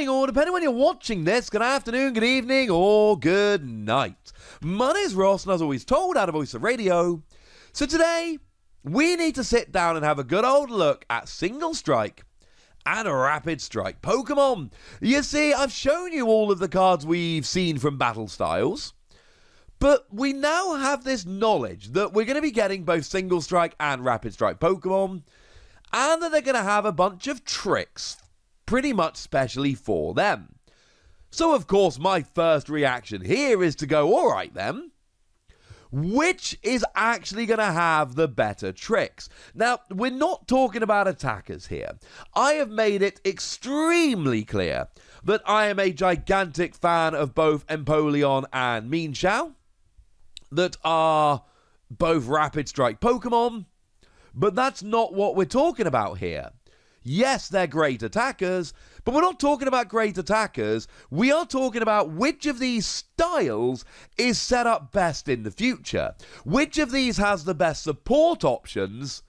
morning, or depending when you're watching this, good afternoon, good evening, or good night. My name's Ross, and as always told, out of Voice of Radio. So today, we need to sit down and have a good old look at Single Strike and Rapid Strike Pokemon. You see, I've shown you all of the cards we've seen from Battle Styles, but we now have this knowledge that we're going to be getting both Single Strike and Rapid Strike Pokemon, and that they're going to have a bunch of tricks, pretty much specially for them. So, of course, my first reaction here is to go, alright then, which is actually going to have the better tricks? Now, we're not talking about attackers here. I have made it extremely clear that I am a gigantic fan of both Empoleon and Mienshao, that are both Rapid Strike Pokemon, but that's not what we're talking about here. Yes, they're great attackers, but we're not talking about great attackers. We are talking about which of these styles is set up best in the future. Which of these has the best support options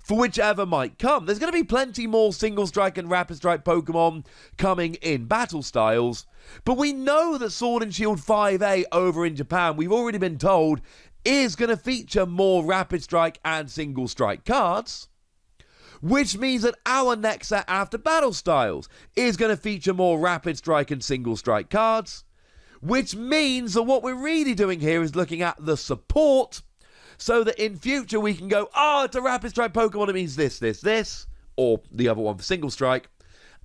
for whichever might come. There's going to be plenty more Single Strike and Rapid Strike Pokemon coming in Battle Styles, but we know that Sword and Shield 5A over in Japan, we've already been told, is going to feature more Rapid Strike and Single Strike cards, which means that our next set after Battle Styles is going to feature more Rapid Strike and Single Strike cards, which means that what we're really doing here is looking at the support, so that in future we can go, it's a Rapid Strike Pokemon, it means this, or the other one for Single Strike.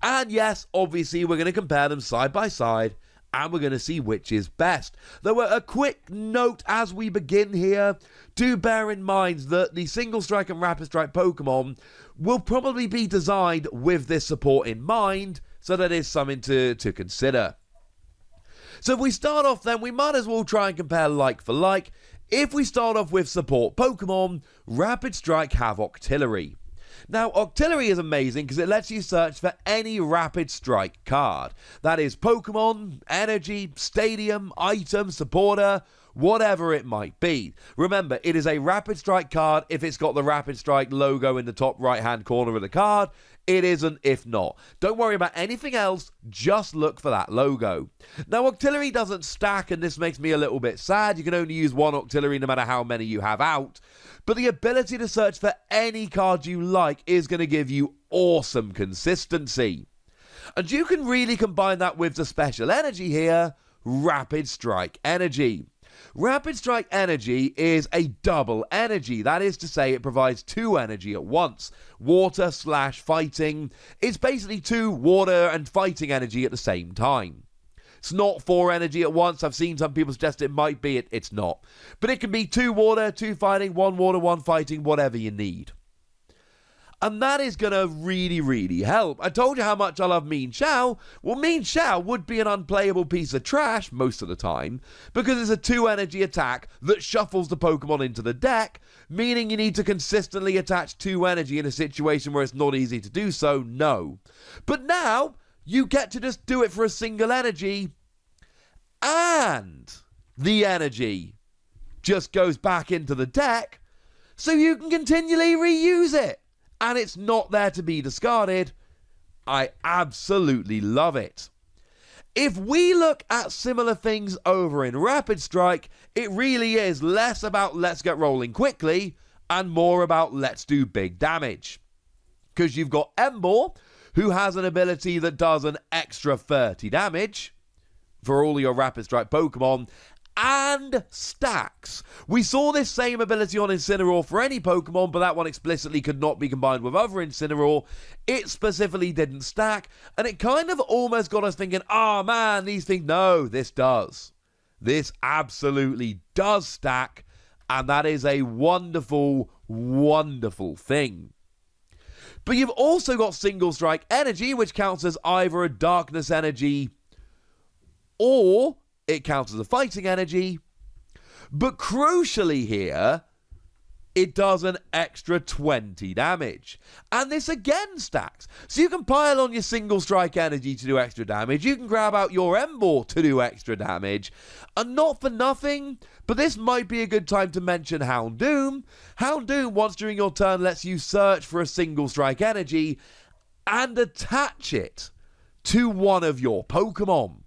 And yes, obviously we're going to compare them side by side, and we're going to see which is best. Though a quick note as we begin here, do bear in mind that the Single Strike and Rapid Strike Pokemon will probably be designed with this support in mind, so that is something to consider. So if we start off then, we might as well try and compare like for like. If we start off with support Pokemon, Rapid Strike have Octillery. Now, Octillery is amazing because it lets you search for any Rapid Strike card. That is Pokemon, Energy, Stadium, Item, Supporter, whatever it might be. Remember, it is a Rapid Strike card if it's got the Rapid Strike logo in the top right-hand corner of the card. It isn't if not. Don't worry about anything else, just look for that logo. Now, Octillery doesn't stack, and this makes me a little bit sad. You can only use one Octillery no matter how many you have out. But the ability to search for any card you like is going to give you awesome consistency. And you can really combine that with the special energy here, Rapid Strike Energy. Rapid Strike Energy is a double energy. That is to say, it provides 2 energy at once. Water/fighting. It's basically 2 water and fighting energy at the same time. It's not 4 energy at once. I've seen some people suggest it might be. It's not. But it can be 2 water, 2 fighting, 1 water, 1 fighting, whatever you need. And that is going to really, really help. I told you how much I love Mienshao. Well, Mienshao would be an unplayable piece of trash most of the time, because it's a 2 energy attack that shuffles the Pokemon into the deck, meaning you need to consistently attach 2 energy in a situation where it's not easy to do so. No. But now, you get to just do it for a single energy, and the energy just goes back into the deck, so you can continually reuse it. And it's not there to be discarded. I absolutely love it. If we look at similar things over in Rapid Strike, it really is less about let's get rolling quickly and more about let's do big damage. Because you've got Emboar, who has an ability that does an extra 30 damage for all your Rapid Strike Pokemon, and stacks. We saw this same ability on Incineroar for any Pokemon, but that one explicitly could not be combined with other Incineroar. It specifically didn't stack, and it kind of almost got us thinking, man, these things, no, this does. This absolutely does stack, and that is a wonderful, wonderful thing. But you've also got Single Strike Energy, which counts as either a Darkness Energy or it counts as a fighting energy, but crucially here, it does an extra 20 damage. And this again stacks. So you can pile on your Single Strike Energy to do extra damage, you can grab out your Emboar to do extra damage, and not for nothing, but this might be a good time to mention Houndoom. Houndoom, once during your turn, lets you search for a Single Strike Energy and attach it to one of your Pokemon.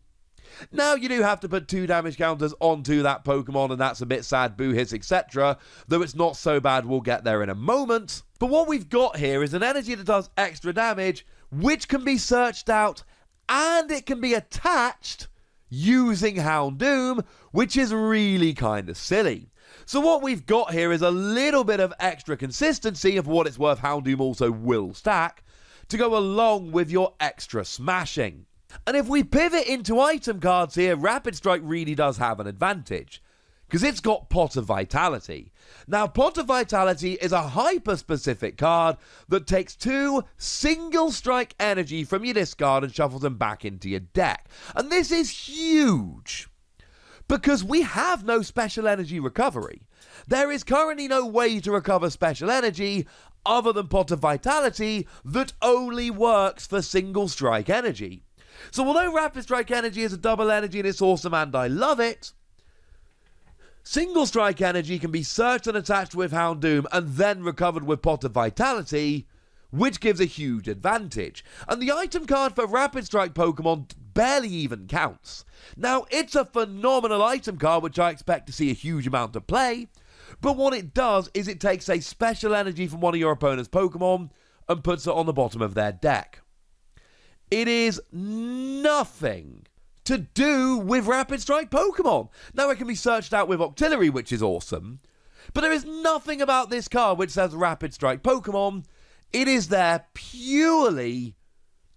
Now, you do have to put 2 damage counters onto that Pokemon, and that's a bit sad, boo hiss, etc. Though it's not so bad, we'll get there in a moment. But what we've got here is an energy that does extra damage, which can be searched out, and it can be attached using Houndoom, which is really kind of silly. So what we've got here is a little bit of extra consistency. Of what it's worth, Houndoom also will stack to go along with your extra smashing. And if we pivot into item cards here, Rapid Strike really does have an advantage, because it's got Pot of Vitality. Now, Pot of Vitality is a hyper-specific card that takes 2 single strike energy from your discard and shuffles them back into your deck. And this is huge, because we have no special energy recovery. There is currently no way to recover special energy other than Pot of Vitality that only works for single strike energy. So although Rapid Strike Energy is a double energy and it's awesome and I love it, single strike energy can be searched and attached with Houndoom and then recovered with Pot of Vitality, which gives a huge advantage. And the item card for Rapid Strike Pokemon barely even counts. Now, it's a phenomenal item card which I expect to see a huge amount of play, but what it does is it takes a special energy from one of your opponent's Pokemon and puts it on the bottom of their deck. It is nothing to do with Rapid Strike Pokemon. Now, it can be searched out with Octillery, which is awesome, but there is nothing about this card which says Rapid Strike Pokemon. It is there purely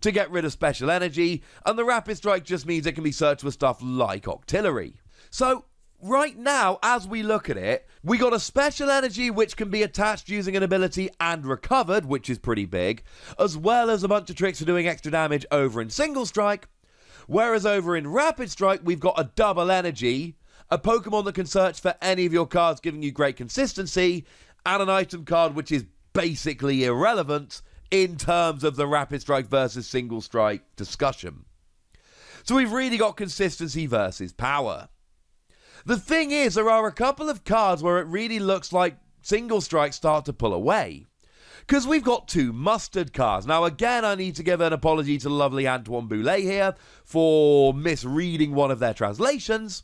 to get rid of special energy, and the Rapid Strike just means it can be searched with stuff like Octillery. So, right now, as we look at it, we got a special energy which can be attached using an ability and recovered, which is pretty big, as well as a bunch of tricks for doing extra damage over in Single Strike, whereas over in Rapid Strike, we've got a double energy, a Pokemon that can search for any of your cards, giving you great consistency, and an item card which is basically irrelevant in terms of the Rapid Strike versus Single Strike discussion. So we've really got consistency versus power. The thing is, there are a couple of cards where it really looks like Single Strikes start to pull away. Because we've got 2 Mustard cards. Now, again, I need to give an apology to the lovely Antoine Boulet here for misreading one of their translations.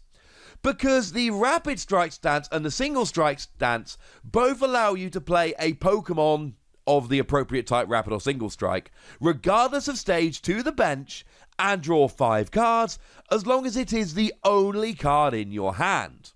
Because the Rapid Strike stance and the Single Strike stance both allow you to play a Pokemon of the appropriate type, Rapid or Single Strike, regardless of stage, to the bench and draw 5 cards, as long as it is the only card in your hand.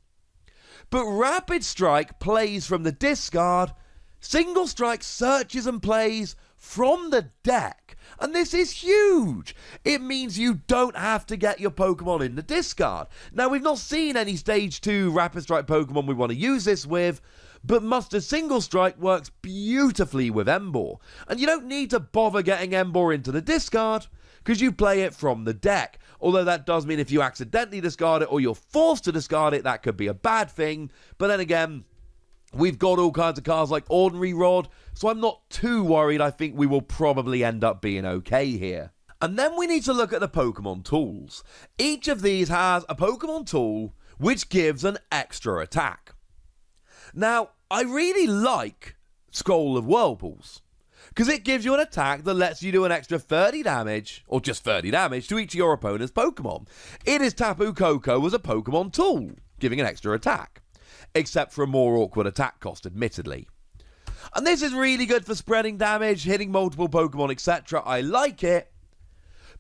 But Rapid Strike plays from the discard, Single Strike searches and plays from the deck. And this is huge. It means you don't have to get your Pokemon in the discard. Now, we've not seen any Stage 2 Rapid Strike Pokemon we want to use this with, but Mustard Single Strike works beautifully with Emboar. And you don't need to bother getting Emboar into the discard, because you play it from the deck. Although that does mean if you accidentally discard it or you're forced to discard it, that could be a bad thing. But then again, we've got all kinds of cards like Ordinary Rod, so I'm not too worried. I think we will probably end up being okay here. And then we need to look at the Pokemon tools. Each of these has a Pokemon tool which gives an extra attack. Now, I really like Scroll of Whirlpools, because it gives you an attack that lets you do an extra 30 damage, or just 30 damage, to each of your opponent's Pokemon. It is Tapu Koko as a Pokemon tool, giving an extra attack, except for a more awkward attack cost, admittedly. And this is really good for spreading damage, hitting multiple Pokemon, etc. I like it,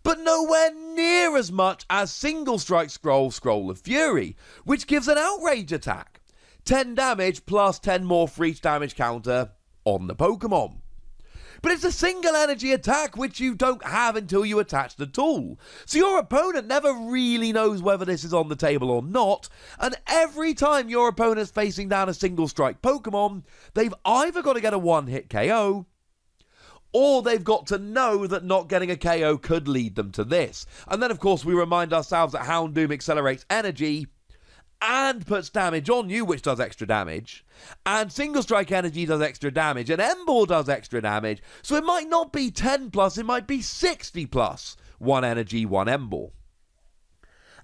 but nowhere near as much as Single Strike Scroll of Fury, which gives an outrage attack. 10 damage plus 10 more for each damage counter on the Pokemon. But it's a single energy attack which you don't have until you attach the tool. So your opponent never really knows whether this is on the table or not, and every time your opponent's facing down a Single Strike Pokemon, they've either got to get a one-hit KO, or they've got to know that not getting a KO could lead them to this. And then, of course, we remind ourselves that Houndoom accelerates energy and puts damage on you, which does extra damage, and Single Strike Energy does extra damage, and Emboar does extra damage, so it might not be 10 plus, it might be 60 plus, 1 energy, 1 Emboar.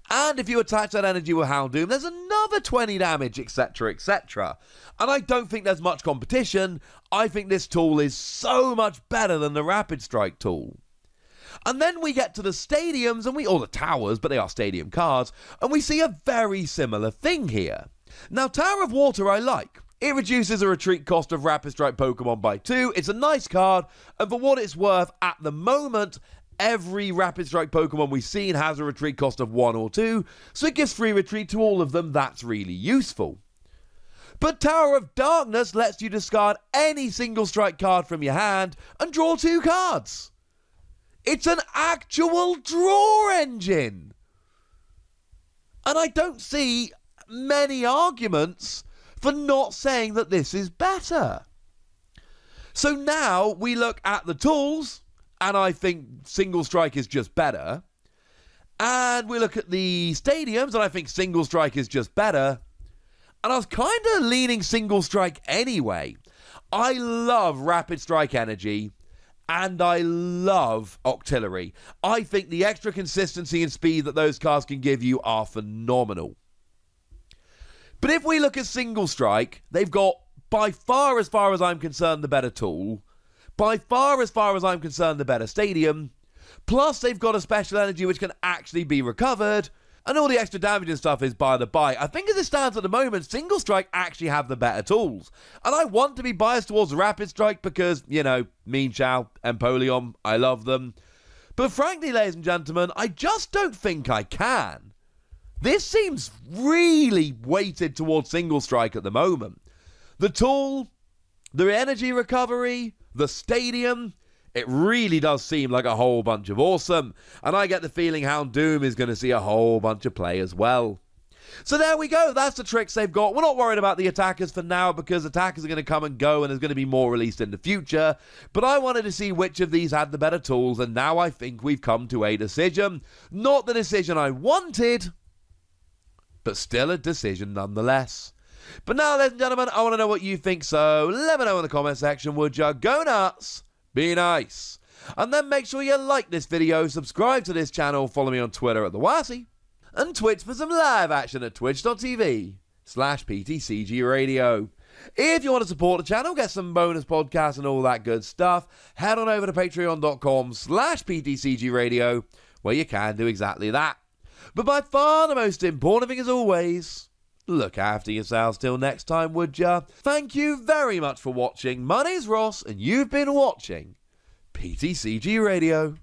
And if you attach that energy with Houndoom, there's another 20 damage, etc, etc. And I don't think there's much competition. I think this tool is so much better than the Rapid Strike tool. And then we get to the stadiums, or the towers, but they are stadium cards, and we see a very similar thing here. Now, Tower of Water I like. It reduces the retreat cost of Rapid Strike Pokemon by 2. It's a nice card, and for what it's worth, at the moment, every Rapid Strike Pokemon we've seen has a retreat cost of 1 or 2, so it gives free retreat to all of them. That's really useful. But Tower of Darkness lets you discard any single strike card from your hand and draw 2 cards. It's an actual draw engine. And I don't see many arguments for not saying that this is better. So now we look at the tools, and I think single strike is just better. And we look at the stadiums, and I think single strike is just better. And I was kind of leaning single strike anyway. I love Rapid Strike Energy, and I love Octillery. I think the extra consistency and speed that those cards can give you are phenomenal. But if we look at single strike, they've got, by far as I'm concerned, the better tool. By far as I'm concerned, the better stadium. Plus, they've got a special energy which can actually be recovered. And all the extra damage and stuff is by the by. I think as it stands at the moment, single strike actually have the better tools. And I want to be biased towards Rapid Strike because, Mean Chow, Empoleon, I love them. But frankly, ladies and gentlemen, I just don't think I can. This seems really weighted towards single strike at the moment. The tool, the energy recovery, the stadium, it really does seem like a whole bunch of awesome. And I get the feeling Houndoom is going to see a whole bunch of play as well. So there we go. That's the tricks they've got. We're not worried about the attackers for now because attackers are going to come and go and there's going to be more released in the future. But I wanted to see which of these had the better tools, and now I think we've come to a decision. Not the decision I wanted, but still a decision nonetheless. But now, ladies and gentlemen, I want to know what you think, so let me know in the comment section, would ya? Go nuts, be nice. And then make sure you like this video, subscribe to this channel, follow me on Twitter at TheWassy, and Twitch for some live action at twitch.tv/PTCG Radio. If you want to support the channel, get some bonus podcasts and all that good stuff, head on over to patreon.com/PTCG Radio, where you can do exactly that. But by far the most important thing, as always, look after yourselves till next time, would ya? Thank you very much for watching. My name's Ross, and you've been watching PTCG Radio.